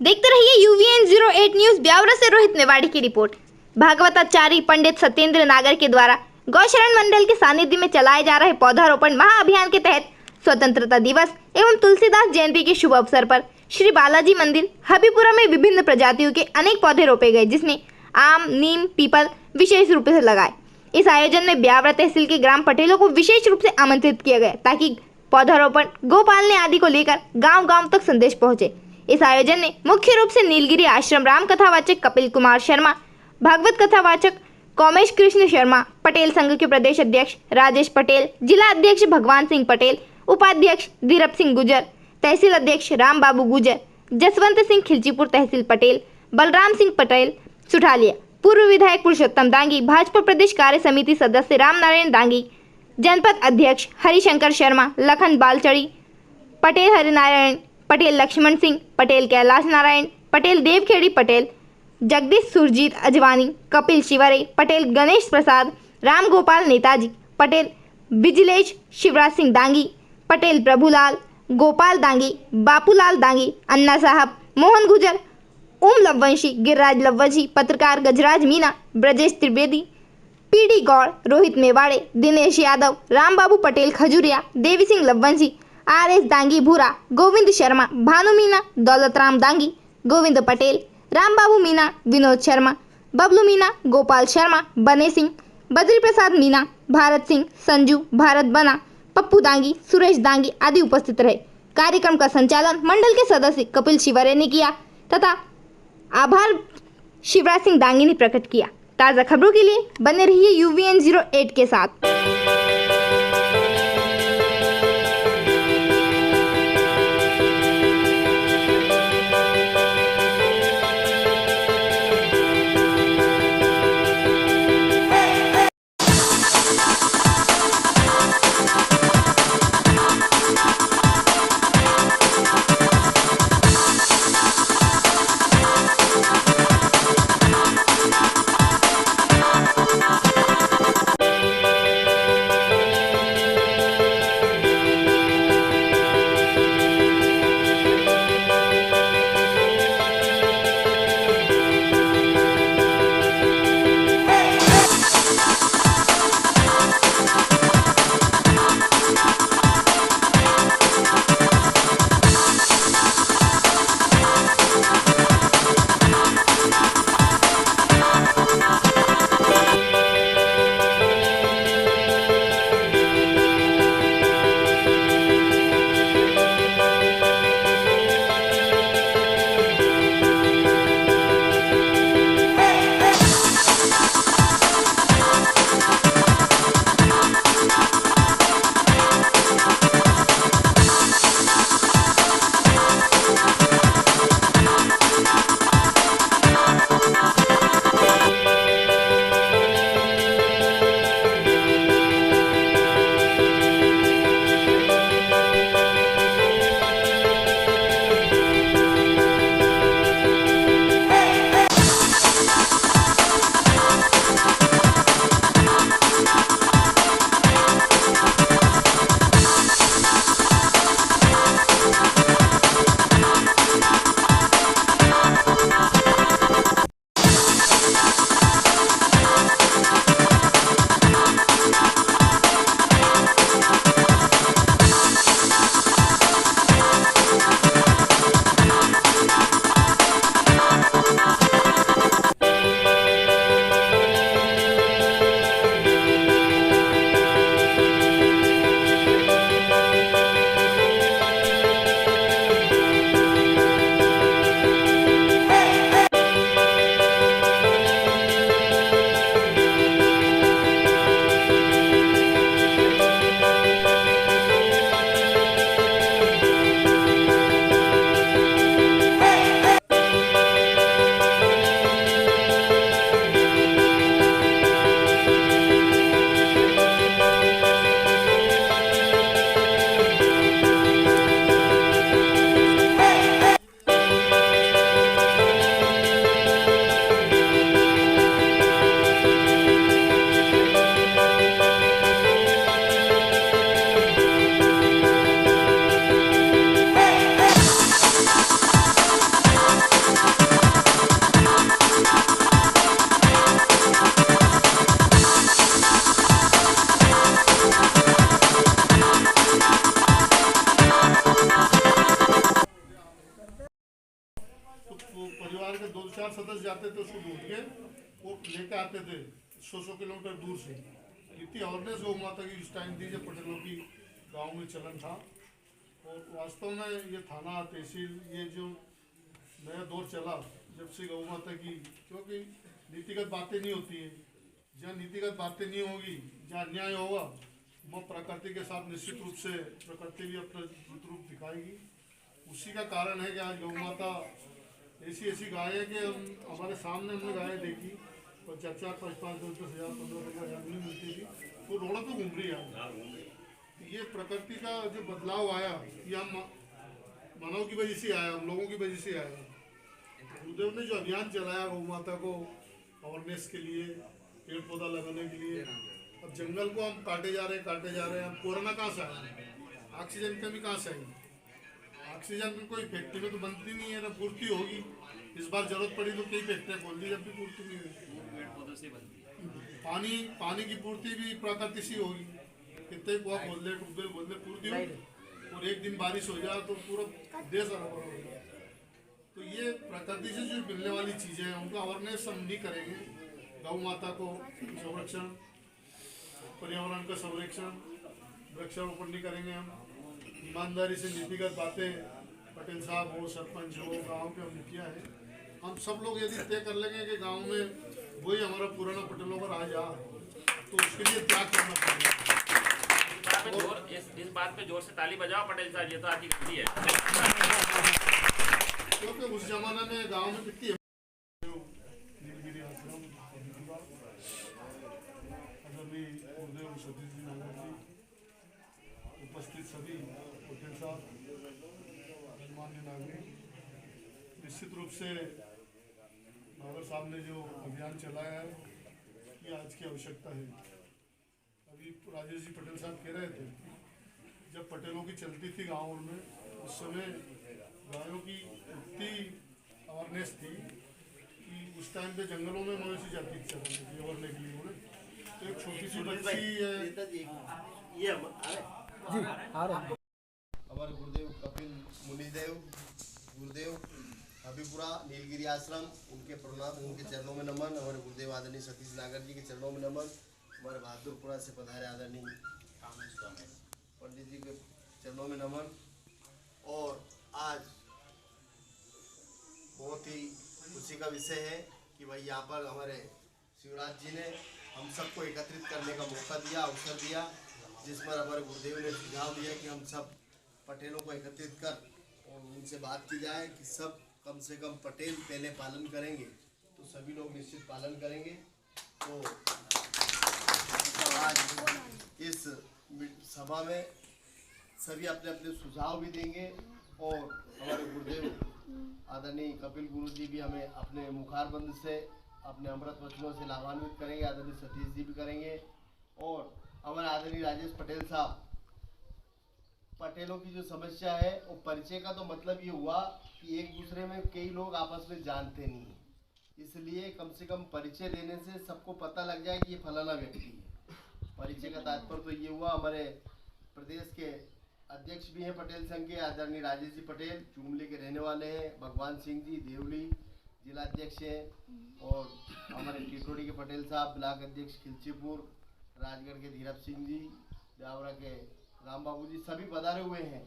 देखते रहिए UVN08 news. Biaora से रोहित मेवाड़ी की रिपोर्ट। भागवताचार्य पंडित सत्येंद्र नागर के द्वारा गौशरण मंडल के सानिध्य में चलाए जा रहे पौधारोपण महाअभियान के तहत स्वतंत्रता दिवस एवं तुलसीदास जयंती के शुभ अवसर पर श्री बालाजी मंदिर हबीपुरा में विभिन्न प्रजातियों के अनेक पौधे रोपे गए, जिसमें आम, नीम, पीपल विशेष रूप से लगाए। इस आयोजन में ब्यावरा तहसील के ग्राम पटेलों को विशेष रूप से आमंत्रित किया गया ताकि पौधारोपण, गोपालने आदि को लेकर गांव-गांव तक संदेश पहुंचे। इस आयोजन में मुख्य रूप से नीलगिरी आश्रम राम कथावाचक कपिल कुमार शर्मा, भागवत कथावाचक कौमेश कृष्ण शर्मा, पटेल संघ के प्रदेश अध्यक्ष राजेश पटेल, जिला अध्यक्ष भगवान सिंह पटेल, उपाध्यक्ष धीरप सिंह गुजर, तहसील अध्यक्ष राम बाबू गुजर, जसवंत सिंह खिलचीपुर तहसील पटेल, बलराम सिंह पटेल सुठालिया, पूर्व विधायक पुरुषोत्तम दांगी, भाजपा प्रदेश कार्य समिति सदस्य राम नारायण दांगी, जनपद अध्यक्ष हरिशंकर शर्मा, लखन बालचड़ी, पटेल हरिनारायण पटेल, लक्ष्मण सिंह पटेल, कैलाश नारायण पटेल, देवखेड़ी पटेल, जगदीश सुरजीत अजवानी, कपिल शिवरे पटेल, गणेश प्रसाद, राम गोपाल नेताजी पटेल, बिजलेश शिवराज सिंह दांगी पटेल, प्रभुलाल, गोपाल दांगी, बापूलाल दांगी, अन्ना साहब, मोहन गुजर, ओम लववंशी, गिरिराज लववंशी, पत्रकार गजराज मीना, ब्रजेश त्रिवेदी, पीडी गौड़, रोहित मेवाड़े, दिनेश यादव, राम बाबू पटेल खजुरिया, देवी सिंह लववंशी, RS दांगी भूरा, गोविंद शर्मा, भानु मीना, दौलतराम दांगी, गोविंद पटेल, राम बाबू मीना, विनोद शर्मा, बबलू मीना, गोपाल शर्मा, बने सिंह, बद्री प्रसाद मीना, भारत सिंह, संजू, भारत बना, पप्पू दांगी, सुरेश दांगी आदि उपस्थित रहे। कार्यक्रम का संचालन मंडल के सदस्य कपिल शिवरे ने किया तथा आभार शिवराज सिंह दांगी ने प्रकट किया। ताज़ा खबरों के लिए बने रहिए UVN08 के साथ। 4 सदस्य जाते थे उसको ढूंढ के वो लेके आते थे 100 किलोमीटर दूर से। इतनी अवेयरनेस गौ माता की उस टाइम थी जब पटेलों की गाँव में चलन था। और वास्तव में ये थाना तहसील ये जो नया दौर चला जब से गौ माता की, क्योंकि नीतिगत बातें नहीं होती है, जहाँ नीतिगत बातें नहीं होगी, जहाँ अन्याय होगा, वो प्रकृति के साथ निश्चित रूप से प्रकृति भी अपना रूप दिखाएगी। उसी का कारण है कि आज गौ माता ऐसी गाय है कि हम हमारे सामने हमने गाय देखी और 4-4, 5-5, 10-10 हज़ार, 15-15 हज़ार नहीं मिलती थी, वो रोडों पर घूम रही है। ये प्रकृति का जो बदलाव आया ये हम मानव की वजह से आया, हम लोगों की वजह से आया। गुरुदेव ने जो अभियान चलाया गौ माता को अवेयरनेस के लिए, पेड़ पौधा लगाने के लिए, अब जंगल को हम काटे जा रहे हैं। अब कोरोना कहाँ से आया, ऑक्सीजन की कमी कहाँ से आई? ऑक्सीजन की कोई फैक्ट्री में तो बनती नहीं है, ना पूर्ति होगी। इस बार जरूरत पड़ी तो कई फैक्ट्रियाँ खोल दी, जब भी पूर्ति नहीं हुई। पानी की पूर्ति भी प्राकृतिक से होगी, कितने कुआ खोल दे, ट्यूबवेल खोल दे, पूर्ति हो, और एक दिन बारिश हो जाए तो पूरा देश बराबर हो जाए। तो ये प्रकृति से जो मिलने वाली चीज़ें हैं उनका अवेयरनेस हम नहीं करेंगे। गौ माता को संरक्षण, पर्यावरण का संरक्षण, वृक्षारोपण नहीं करेंगे हम, ईमानदारी से नीतिगत बातें पटेल साहब हो, सरपंच हो, गांव के मुखिया है, हम सब लोग यदि तय कर लेंगे कि गांव में वही हमारा पुराना पटेलों पर आ जा, तो उसके लिए त्याग करना पड़ेगा। इस बात पे जोर से ताली बजाओ पटेल साहब, ये तो आपकी गलती है। क्योंकि उस जमाने में गांव में कितनी नीलगिरी आश्रम, गुरुदेव सतीश जी नागर जी, उपस्थित सभी पटेल साहब, मान्य नागरिक, निश्चित रूप से नागर साहब ने जो अभियान चलाया है ये आज की आवश्यकता है। अभी राजेश जी पटेल साहब कह रहे थे जब पटेलों की चलती थी गाँव में, उस समय गायों की इतनी अवेयरनेस थी कि उस टाइम पे जंगलों में मवेशी जाती थी चलाने के लिए, उड़ने के लिए उन्हें। तो एक छोटी सी बच्ची है हमारे गुरुदेव कपिल मुनिदेव गुरुदेव अभिपुरा नीलगिरी आश्रम, उनके प्रणाम, उनके चरणों में नमन। हमारे गुरुदेव आदरणीय सतीश नागर जी के चरणों में नमन। हमारे बहादुरपुरा से पधारे आदरणीय पंडित जी के चरणों में नमन। और आज बहुत ही खुशी का विषय है कि भाई यहाँ पर हमारे शिवराज जी ने हम सबको एकत्रित करने का मौका दिया, अवसर दिया, जिस पर हमारे गुरुदेव ने सुझाव दिया कि हम सब पटेलों को एकत्रित कर और उनसे बात की जाए कि सब कम से कम पटेल पहले पालन करेंगे तो सभी लोग निश्चित पालन करेंगे। तो आज इस सभा में सभी अपने अपने सुझाव भी देंगे और हमारे गुरुदेव आदरणीय कपिल गुरु जी भी हमें अपने मुखारबंद से, अपने अमृत वचनों से लाभान्वित करेंगे। आदरणीय सतीश जी भी करेंगे और हमारे आदरणीय राजेश पटेल साहब, पटेलों की जो समस्या है वो परिचय का तो मतलब ये हुआ कि एक दूसरे में कई लोग आपस में जानते नहीं हैं, इसलिए कम से कम परिचय देने से सबको पता लग जाए कि ये फलाना व्यक्ति है। परिचय का तात्पर्य तो ये हुआ। हमारे प्रदेश के अध्यक्ष भी हैं पटेल संघ के, आदरणीय राजेश जी पटेल, चुमली के रहने वाले हैं। भगवान सिंह जी देवली जिलाध्यक्ष हैं और हमारे टिटोड़ी के पटेल साहब ब्लॉक अध्यक्ष खिलचीपुर, राजगढ़ के धीरज सिंह जी, जावरा के राम बाबू जी, सभी पधारे हुए हैं।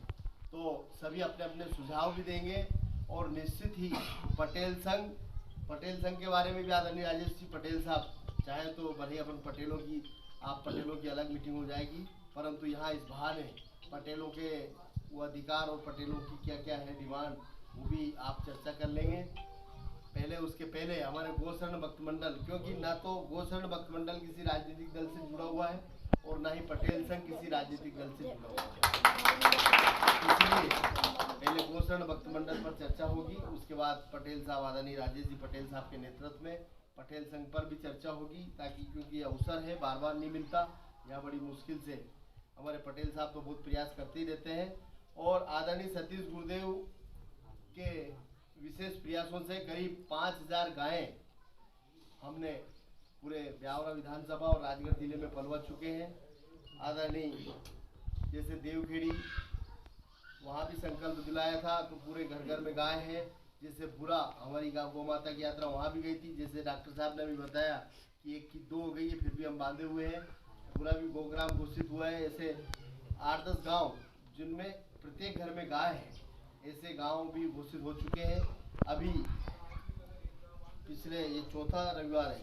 तो सभी अपने अपने सुझाव भी देंगे और निश्चित ही पटेल संघ के बारे में भी आदरणीय राजेश जी पटेल साहब चाहे तो भले अपन पटेलों की अलग मीटिंग हो जाएगी, परंतु यहाँ इस बहाने पटेलों के वो अधिकार और पटेलों की क्या क्या है डिमांड वो भी आप चर्चा कर लेंगे। उसके पहले हमारे गोशरण भक्त मंडल, क्योंकि ना तो गोशरण भक्त मंडल किसी राजनीतिक दल से जुड़ा हुआ है और ना ही पटेल संघ किसी राजनीतिक दल से जुड़ा हुआ है, इसलिए पहले गोशरण भक्त मंडल पर चर्चा होगी, उसके बाद पटेल साहब आदरणीय राजेश जी पटेल साहब के नेतृत्व में पटेल संघ पर भी चर्चा होगी, ताकि क्योंकि ये अवसर है बार बार नहीं मिलता, यहाँ बड़ी मुश्किल से हमारे पटेल साहब तो बहुत प्रयास करते ही रहते हैं। और आदरणीय सतीश गुरुदेव के विशेष प्रयासों से करीब 5000 गायें हमने पूरे ब्यावरा विधानसभा और राजगढ़ जिले में पलवा चुके हैं। आदरणीय जैसे देवखेड़ी वहाँ भी संकल्प दिलाया था, तो पूरे घर घर में गाय है, जैसे बुरा हमारी गौ माता की यात्रा वहाँ भी गई थी, जैसे डॉक्टर साहब ने भी बताया कि 1 की 2 हो गई है, फिर भी हम बांधे हुए हैं। बुरा भी गोग्राम घोषित हुआ है। ऐसे 8-10 गांव जिनमें प्रत्येक घर में गाय है, ऐसे गांव भी घोषित हो चुके हैं। अभी पिछले ये चौथा रविवार है,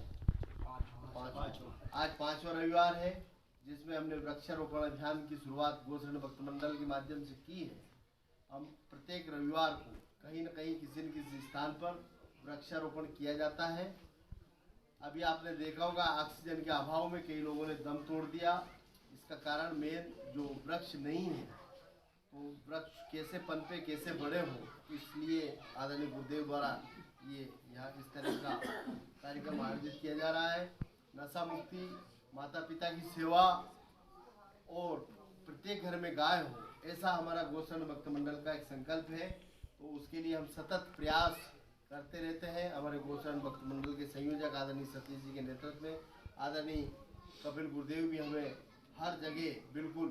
आज 5वां रविवार है, जिसमें हमने वृक्षारोपण अभियान की शुरुआत गोशरण भक्त मंडल के माध्यम से की है। हम प्रत्येक रविवार को कहीं न कहीं किसी न किसी स्थान पर वृक्षारोपण किया जाता है। अभी आपने देखा होगा ऑक्सीजन के अभाव में कई लोगों ने दम तोड़ दिया। इसका कारण मेन जो वृक्ष नहीं है, तो वृक्ष कैसे पनपे, कैसे बड़े हो, इसलिए आदरणीय गुरुदेव द्वारा ये यहाँ इस तरह का कार्यक्रम आयोजित किया जा रहा है। नशा मुक्ति, माता पिता की सेवा और प्रत्येक घर में गाय हो, ऐसा हमारा गोशरण भक्त मंडल का एक संकल्प है। तो उसके लिए हम सतत प्रयास करते रहते हैं। हमारे गोशरण भक्त मंडल के संयोजक आदरणीय सतीश जी के नेतृत्व में आदरणीय कपिल गुरुदेव भी हमें हर जगह बिल्कुल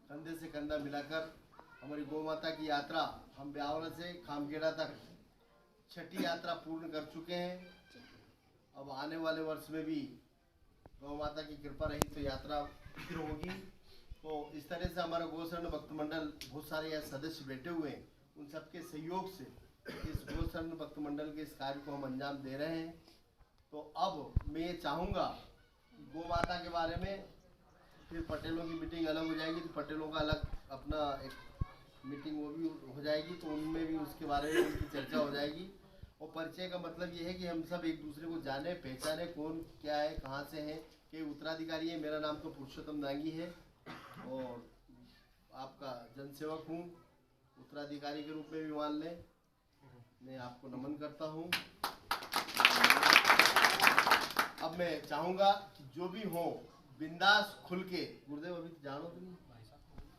कंधे से कंधा मिलाकर हमारी गौ माता की यात्रा, हम ब्यावरा से खामखेड़ा तक 6ठी यात्रा पूर्ण कर चुके हैं। अब आने वाले वर्ष में भी गौ माता की कृपा रही तो यात्रा फिर होगी। तो इस तरह से हमारा गोशरण भक्त मंडल, बहुत सारे यहाँ सदस्य बैठे हुए हैं, उन सबके सहयोग से इस गोशरण भक्त मंडल के इस कार्य को हम अंजाम दे रहे हैं। तो अब मैं ये चाहूँगा कि गौ माता के बारे में फिर पटेलों की मीटिंग अलग हो जाएगी, तो पटेलों का अलग अपना एक मीटिंग वो भी हो जाएगी, तो उनमें भी उसके बारे में उनकी चर्चा हो जाएगी। और परिचय का मतलब ये है कि हम सब एक दूसरे को जाने पहचाने, कौन क्या है, कहाँ से है, के उत्तराधिकारी है। मेरा नाम तो पुरुषोत्तम दांगी है और आपका जनसेवक हूँ, उत्तराधिकारी के रूप में भी मान लें। मैं आपको नमन करता हूँ। अब मैं चाहूँगा कि जो भी हो बिंदास खुल के, गुरुदेव अभी तो जानो तुम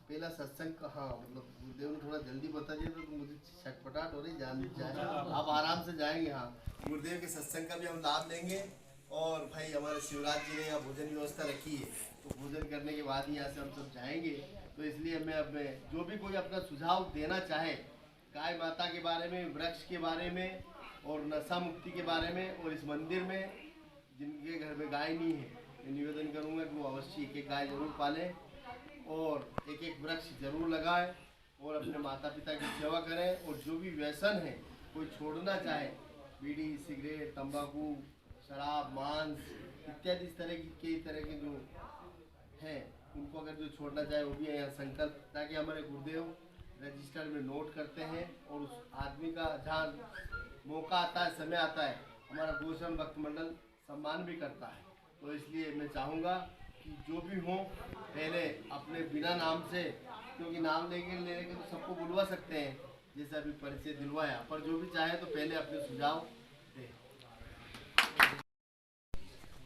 पहला सत्संग का, हाँ मतलब गुरुदेव ने थोड़ा जल्दी बता दिया तो मुझे छटपटाहट हो रही, जान जाए आप आराम से जाएंगे। हाँ, गुरुदेव के सत्संग का भी हम लाभ लेंगे। और भाई हमारे शिवराज जी ने यहाँ भोजन व्यवस्था रखी है, तो भोजन करने के बाद ही यहाँ से हम सब जाएंगे। तो इसलिए मैं अब जो भी कोई अपना सुझाव देना चाहे गाय माता के बारे में, वृक्ष के बारे में और नशा मुक्ति के बारे में, और इस मंदिर में जिनके घर में गाय नहीं है, मैं निवेदन करूँगा कि वो अवश्य एक गाय जरूर पालें और एक वृक्ष जरूर लगाएं और अपने माता पिता की सेवा करें। और जो भी व्यसन है कोई छोड़ना चाहे, बीड़ी, सिगरेट, तंबाकू, शराब, मांस इत्यादि इस तरह के जो हैं, उनको अगर जो छोड़ना चाहे वो भी है यहाँ संकल्प, ताकि हमारे गुरुदेव रजिस्टर में नोट करते हैं और उस आदमी का जहाँ मौका आता है, समय आता है, हमारा गोशरण भक्त मंडल सम्मान भी करता है। तो इसलिए मैं चाहूँगा कि जो भी हो पहले अपने बिना नाम से, क्योंकि नाम लेने के तो सबको बुलवा सकते हैं, जैसे अभी परिचय दिलवाया, पर जो भी चाहे तो पहले अपने सुझाव दे।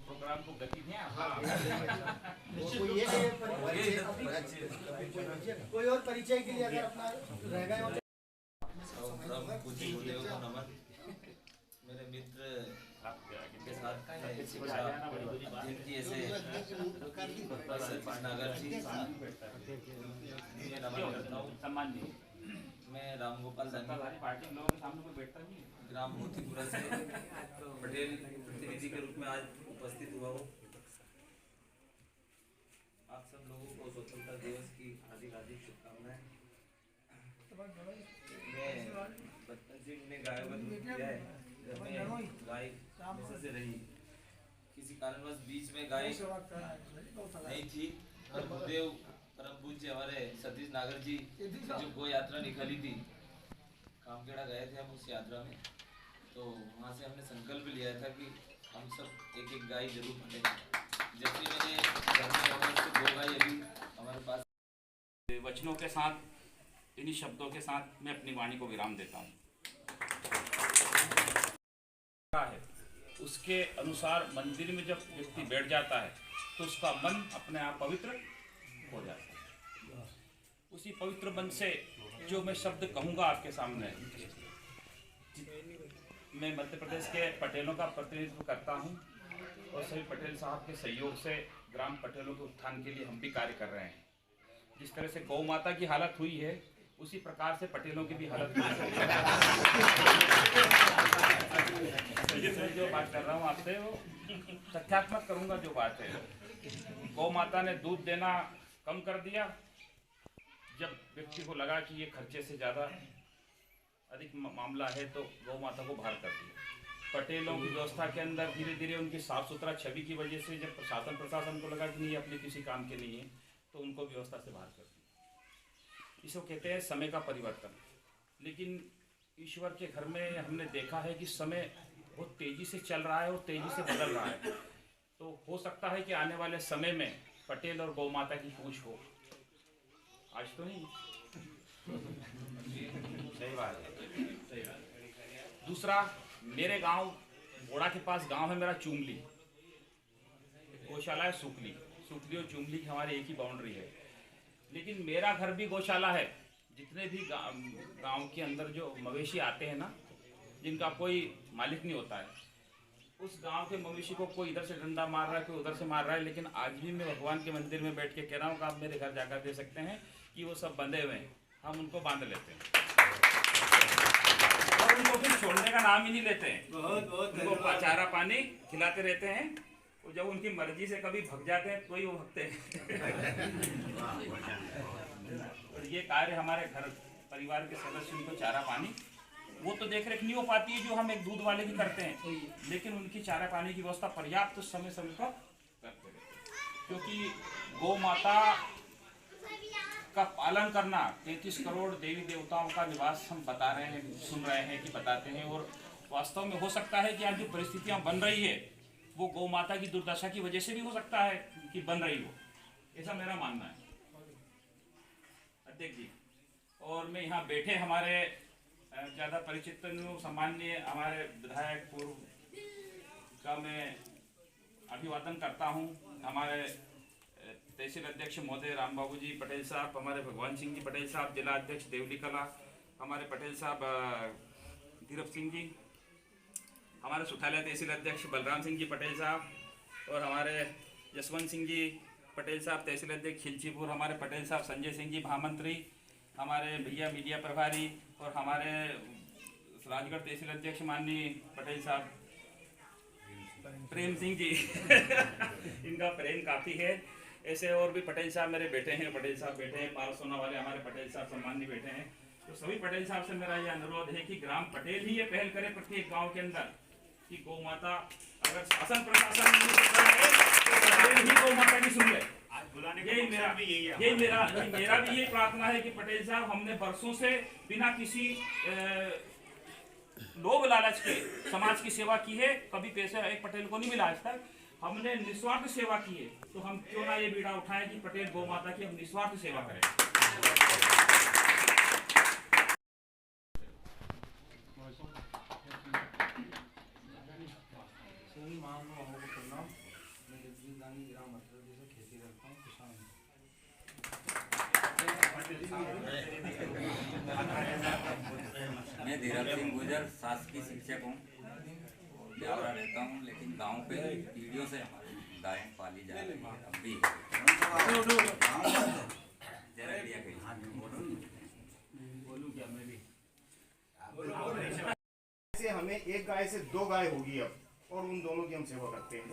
प्रोग्राम को गति दें आप। कोई और परिचय के लिए अगर अपना रह गए पूज्य गुरुदेव को नमन। मेरे मित्र के साथ जिनकी ऐसे नागर जी मैं नमन करता हूँ। सम्मान जी, मैं राम गोपाल दांगी पार्टी लोगों के सामने कोई बैठता नहीं है। ग्राम मोतीपुरा से पटेल प्रतिनिधि के रूप में आज उपस्थित हुआ हूँ। आप सब लोगों को स्वतंत्रता दिवस की हार्दिक हार्दिक शुभकामनाएं। मैं बचपन से मैंने गाय का दूध पिया है। घर में गाय हमेशा से रही, किसी कारणवश बीच में गाय नहीं थी, और गुरुदेव परम पूज्य हमारे सतीश नागर जी जो गो यात्रा निकाली थी, कामखेड़ा गए थे हम उस यात्रा में, तो वहाँ से हमने संकल्प लिया था कि हम सब एक गाय जरूर पालेंगे। जबकि मैंने घर में 2 गाय अभी हमारे पास। वचनों के साथ, इन्हीं शब्दों के साथ मैं अपनी वाणी को विराम देता हूँ। है उसके अनुसार मंदिर में जब व्यक्ति बैठ जाता है तो उसका मन अपने आप पवित्र हो जाता है। उसी पवित्र मन से जो मैं शब्द कहूँगा आपके सामने, मैं मध्य प्रदेश के पटेलों का प्रतिनिधित्व करता हूँ और सभी पटेल साहब के सहयोग से ग्राम पटेलों के उत्थान के लिए हम भी कार्य कर रहे हैं। जिस तरह से गौ माता की हालत हुई है, उसी प्रकार से पटेलों की भी हालत मैं जो बात कर रहा हूँ आपसे वो तथ्यात्मक करूंगा जो बात है। गौ माता ने दूध देना कम कर दिया जब व्यक्ति को लगा कि ये खर्चे से ज़्यादा अधिक मामला है, तो गौ माता को बाहर कर दिया। पटेलों की व्यवस्था के अंदर धीरे धीरे उनकी साफ सुथरा छवि की वजह से जब प्रशासन को लगा कि नहीं अपने किसी काम के नहीं है, तो उनको व्यवस्था से बाहर कर दिया। इसको कहते हैं समय का परिवर्तन। लेकिन ईश्वर के घर में हमने देखा है कि समय बहुत तेजी से चल रहा है और तेजी से बदल रहा है। तो हो सकता है कि आने वाले समय में पटेल और गौ माता की पूछ हो, आज तो नहीं। सही बात है। दूसरा, मेरे गांव बोड़ा के पास गांव है मेरा चुंगली, गौशाला है सुकली और चुंगली की हमारी एक ही बाउंड्री है। लेकिन मेरा घर भी गौशाला है। जितने भी गांव के अंदर जो मवेशी आते हैं ना, जिनका कोई मालिक नहीं होता है, उस गांव के मवेशी को कोई इधर से डंडा मार रहा है, कोई उधर से मार रहा है। लेकिन आज भी मैं भगवान के मंदिर में बैठ के कह रहा हूँ कि आप मेरे घर जाकर दे सकते हैं कि वो सब बंधे हुए हैं, हम उनको बांध लेते हैं और उनको फिर छोड़ने का नाम ही नहीं लेते हैं। उनको चारा पानी खिलाते रहते हैं और जब उनकी मर्जी से कभी भग जाते हैं तो ही वो भगते हैं। और ये कार्य हमारे घर परिवार के सदस्य उनको चारा पानी, वो तो देख रेख नहीं हो पाती है जो हम एक दूध वाले की करते हैं, लेकिन उनकी चारा पानी की व्यवस्था पर्याप्त समय समय पर करते रहते। क्योंकि गौ माता का पालन करना 33 करोड़ देवी देवताओं का निवास हम बता रहे हैं, सुन रहे हैं कि बताते हैं। और वास्तव में हो सकता है कि आज जो परिस्थितियां बन रही है वो गौ माता की दुर्दशा की वजह से भी हो सकता है कि बन रही हो, ऐसा मेरा मानना है अध्यक्ष जी। और मैं यहाँ बैठे हमारे ज़्यादा परिचित सामान्य हमारे विधायक पूर्व का मैं अभिवादन करता हूँ। हमारे तहसील अध्यक्ष महोदय राम बाबू जी पटेल साहब, हमारे भगवान सिंह जी पटेल साहब जिला अध्यक्ष देवली कला, हमारे पटेल साहब धीरज सिंह जी, हमारे सुठालिया तहसील अध्यक्ष बलराम सिंह जी पटेल साहब, और हमारे जसवंत सिंह जी पटेल साहब तहसील अध्यक्ष खिलचीपुर, हमारे पटेल साहब संजय सिंह जी महामंत्री, हमारे भैया मीडिया प्रभारी, और हमारे राजगढ़ तहसील अध्यक्ष माननीय पटेल साहब प्रेम सिंह जी इनका प्रेम काफ़ी है। ऐसे और भी पटेल साहब मेरे बेटे हैं, पटेल साहब बैठे हैं, पारसोना वाले हमारे पटेल साहब सम्मान्य बैठे हैं। तो सभी पटेल साहब से मेरा ये अनुरोध है कि ग्राम पटेल ही ये पहल करे प्रत्येक गांव के अंदर कि गौ माता, अगर शासन प्रशासन नहीं कर रहा है तो पटेल ही गौ माता की सुन ले। यही मेरा भी ये प्रार्थना है कि पटेल साहब, हमने बरसों से बिना किसी लोभ लालच के समाज की सेवा की है, कभी पैसा एक पटेल को नहीं मिला आज तक। हमने निस्वार्थ सेवा की है, तो हम क्यों ना ये बीड़ा उठाएं कि पटेल गौ माता की हम निस्वार्थ सेवा करें। मैं धीरज सिंह गुजर शासकीय शिक्षक हूँ, ब्यावरा रहता हूँ, लेकिन गांव पे पीढ़ियों से हमारी गायें पाली जा रही है अब भी। ऐसे हमें एक गाय से 2 गाय होगी अब, और उन दोनों की हम सेवा करते हैं।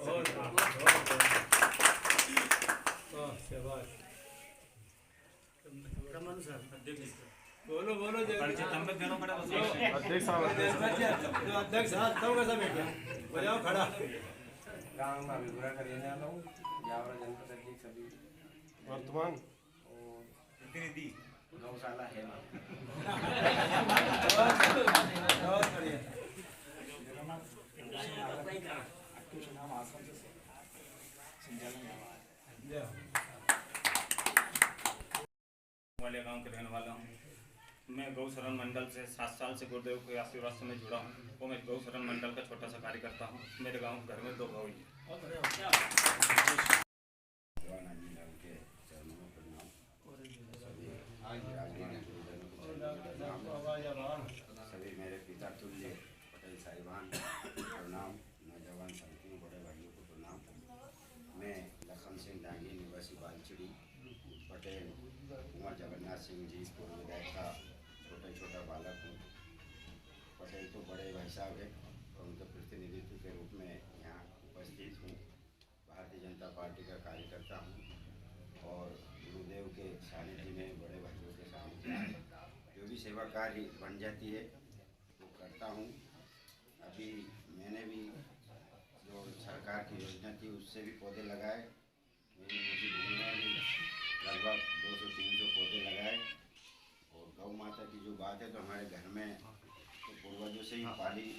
बोलो बोलो अध्यक्ष साहब बजाओ खड़ा। गाँव में अभिप्राय करने वाला हूँ, ब्यावरा जनपद अध्यक्ष सभी वर्तमान और प्रतिनिधि गौशाला है वाले गांव के रहने वाला हूँ। मैं गौशरण मंडल से 7 साल से गुरुदेव के आशीर्वाद से मैं जुड़ा हूँ। वो मैं गौशरण मंडल का छोटा सा कार्य करता हूँ। मेरे गांव घर में 2 गौ हैं। सभी मेरे पिता तुल्य पटेल साहिबान प्रणाम, नौजवान साथियों बड़े भाइयों को प्रणाम। मैं लखन सिंह डांगी निवासी बालचिड़ी, पटेल कुमार जगन्नाथ सिंह जी पूर्व विधायक का बालक हूँ। पटेल तो बड़े भाई साहब हैं और उनके प्रतिनिधित्व के रूप में यहाँ उपस्थित हूँ। भारतीय जनता पार्टी का कार्यकर्ता हूँ और गुरुदेव के सानिध्य में, बड़े भाइयों के सानिध्य में जो भी सेवा कार्य बन जाती है वो करता हूँ। अभी मैंने भी जो सरकार की योजना थी उससे भी पौधे लगाए। मेरी निजी भूमि में भी लगभग 200-300 पौधे लगाए। और गौ माता की जो बात है तो हमारे घर में तो पूर्वजों से ही पाली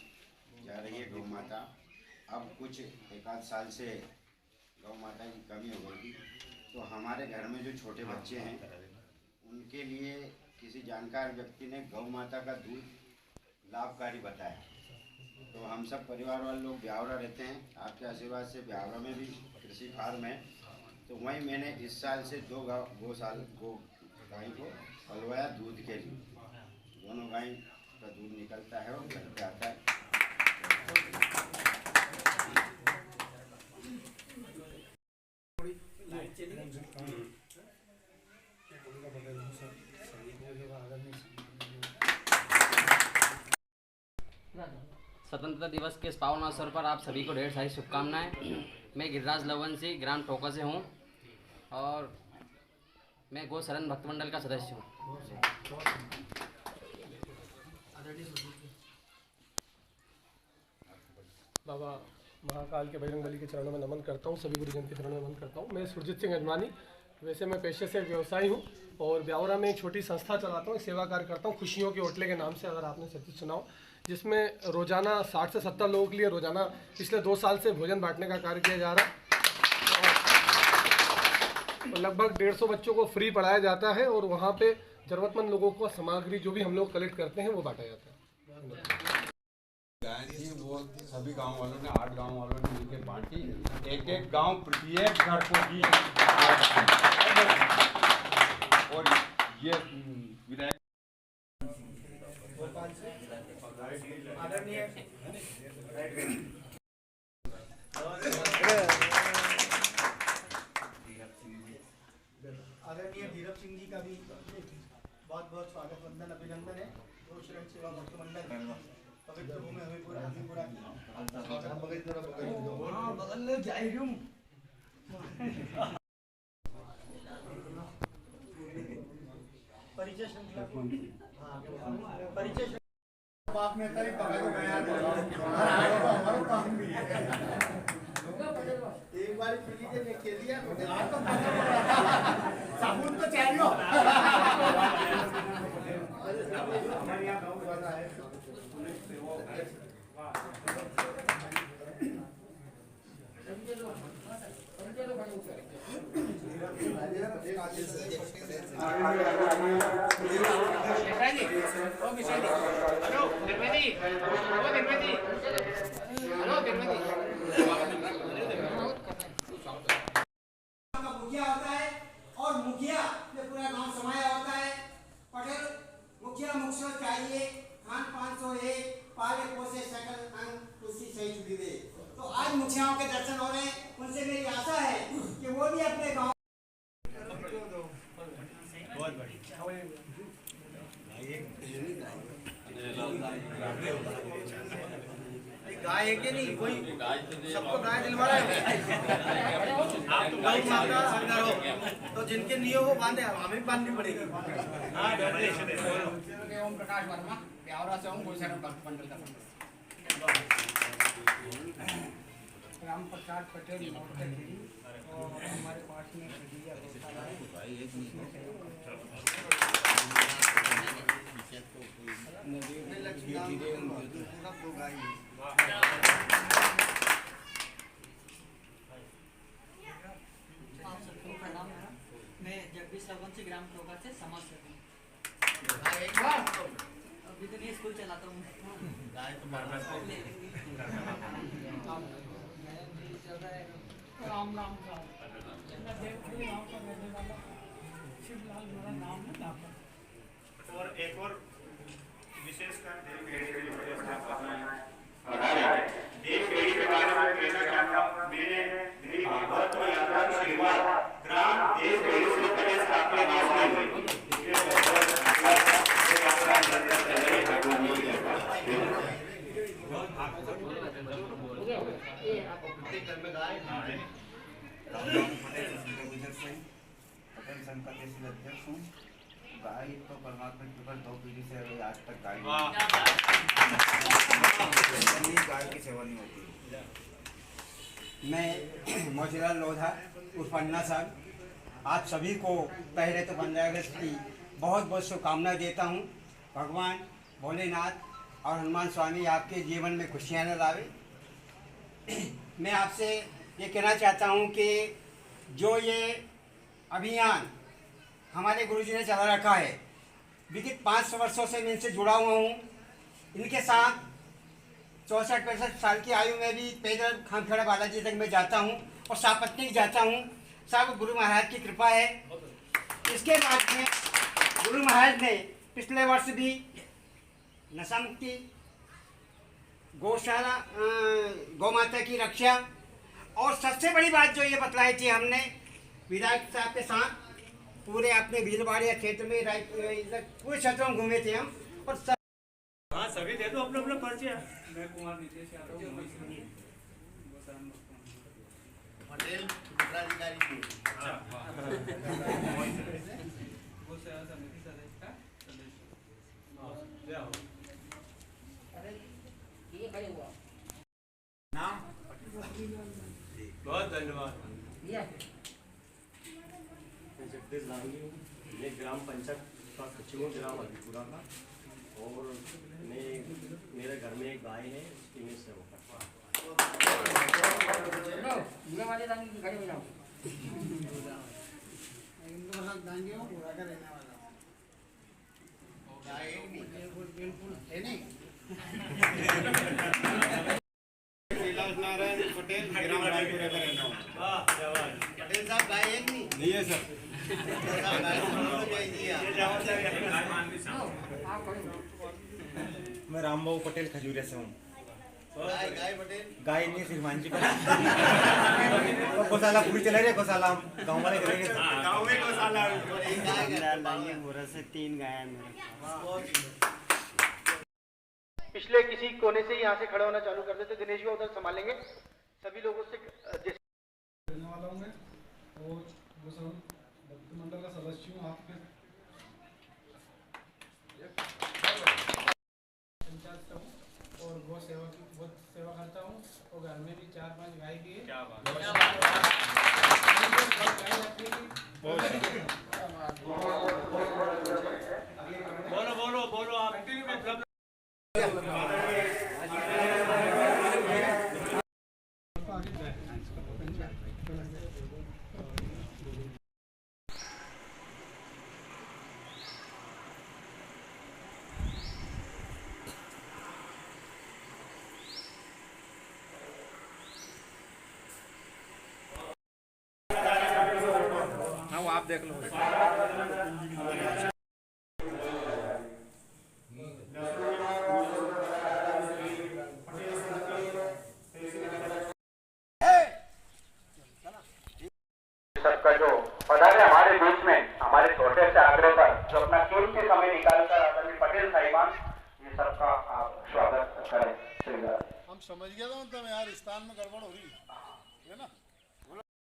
जा रही है गौ माता। अब कुछ एक आध साल से गौ माता की कमी हो गई थी, तो हमारे घर में जो छोटे बच्चे हैं उनके लिए किसी जानकार व्यक्ति ने गौ माता का दूध लाभकारी बताया। तो हम सब परिवार वाले लोग ब्यावरा रहते हैं, आपके आशीर्वाद से ब्यावरा में भी कृषि फार्म है, तो वहीं मैंने इस साल से 2 गाय को पलवाया दूध के लिए। दोनों गाय का दूध निकलता है और घर पे आता है। स्वतंत्रता दिवस के इस पावन अवसर पर आप सभी को ढेर सारी शुभकामनाएं। मैं गिरिराज लवंशी ग्राम टोका से हूं और मैं गो शरण भक्त मंडल का सदस्य हूं। बाबा महाकाल के बजरंगबली के चरणों में नमन करता हूं, सभी गुरुजन के चरणों में नमन करता हूं। मैं सुरजीत सिंह अजमानी, वैसे मैं पेशे से व्यवसायी हूं और ब्यावरा में एक छोटी संस्था चलाता हूं, सेवा कार्य करता हूं खुशियों के होटले के नाम से, अगर आपने सचित सुना हो, जिसमें रोजाना 60 से 70 लोगों के लिए रोजाना पिछले 2 साल से भोजन बांटने का कार्य किया जा रहा है। लगभग 150 बच्चों को फ्री पढ़ाया जाता है और वहाँ पे जरूरतमंद लोगों को सामग्री जो भी हम लोग कलेक्ट करते हैं वो बांटा जाता है। गाय थी वो सभी गांव वालों ने, 8 गांव वालों ने मिलकर बांटी। एक गांव प्रत्येक घर को दी। और ये विधायक आदरणीय धीरज सिंह जी का भी बहुत बहुत स्वागत वंदन अभिनंदन है। गो शरण सेवा भक्त मंडल पवित्र भूमि हमीरपुरा परिचय श्रृंखला परिचय बाप में तरी पकड़ गया एक बार पी लीजिए, मैं खेल दिया साबुन तो चाहिए। हमारे यहाँ गाँव वाला है मुखिया होता है और मुखिया में पूरा गांव समाया होता है। पटेल मुखिया मुखिया चाहिए, खान 501 पाले पोसे सकल अंग उसी सही जुड़ी दे। तो आज मुखियाओं के दर्शन हो रहे हैं, उनसे मेरी आशा है कि वो भी अपने गांव बहुत गाय है कि नहीं, कोई सबको गाय दिलवा रहा है। आप तो गाय माता सरकार हो तो जिनके नियम वो बांधे, हमें बांधनी पड़ेगी। ओम प्रकाश वर्मा ब्यावरा से हूँ, गो शरण भक्त मंडल का राम प्रसाद पटेल और हमारे पास में मैं जगदीश लवंशी ग्राम टोका से समाज सेवी अभी तो नहीं स्कूल चलाता हूँ। राम नाम का शिवलाल मेरा नाम है। और एक और विशेषकर देव पेड़ी के बारे में कहना चाहता हूँ। मेरी बहुत यात्रा की शुरुआत ग्राम देव पेड़ी से स्थापना हुई। घर में गाय पटेल गुजर सिंह पटेल संघ का तहसील अध्यक्ष हूँ। गाय तो परमात्मा की कृपा 2 पीढ़ी से आज तक गाय गाय की सेवा नहीं होती। मैं मोतीलाल लोधा उर्फ अन्ना साहब आप सभी को पहले तो 15 अगस्त की बहुत बहुत शुभकामनाएं देता हूँ। भगवान भोलेनाथ और हनुमान स्वामी आपके जीवन में खुशियाँ न लावे। मैं आपसे ये कहना चाहता हूँ कि जो ये अभियान हमारे गुरुजी ने चला रखा है, विगत 5 वर्षों से मैं इनसे जुड़ा हुआ हूँ। इनके साथ 64-65 साल की आयु में भी पैदल खामखेड़ा बालाजी तक मैं जाता हूँ और सापत्नी जाता हूँ। सब गुरु महाराज की कृपा है। इसके बाद में गुरु महाराज ने पिछले वर्ष भी नशा मुक्ति, गौशाला, गौ माता की रक्षा और सबसे बड़ी बात जो ये बतलाई थी हमने विधायक साहब के साथ पूरे अपने भीलवाड़िया क्षेत्र में पूरे क्षेत्रों में घूमे थे हम और हाँ सभी दे दो अपना अपना पर्चा। मैं कुमार नीतीश यादव पटेल पदाधिकारी थे। वो सेवा समिति सदस्य का सदस्य। नाम बहुत धन्यवाद। मैं जगदीश लावनी हूँ। मैं ग्राम पंचायत का सचिव हूँ ग्राम अलीपुरा का और मैं मेरे घर में एक गाय है उसकी मैं सेवा करता हूँ। नारायण पटेल ग्राम रायपुरा का रहना हूँ। पटेल साहब गाय है नहीं है सर। मैं रामबाबू पटेल खजूरिया से हूँ। गाय पटेल गाय नहीं सिर्फ मांझी पर गौशाला पूरी चला रही है। गौशाला गाँव वाले करेंगे। गाँव में गौशाला से 3 गाय मेरे। पिछले किसी कोने से यहाँ से खड़े होना चालू कर देते। दिनेश जी उधर संभालेंगे। सभी लोगों से रहने वाला हूँ मैं और भक्त मंडल का सदस्य हूँ। आपके इंचार्ज का हूँ और गौ सेवा करता हूँ और घर में भी 4-5 गाय की है। क्या बात बोलो बोलो बोलो आप आप देख लो। सबका जो पधारे हमारे बीच में हमारे छोटे से आग्रह पर जो अपना कीमती समय निकालकर आदरणीय पटेल साहिबान ये सबका आप स्वागत करें। हम समझ गया था मतलब यार स्थान में गड़बड़ हो रही है ना।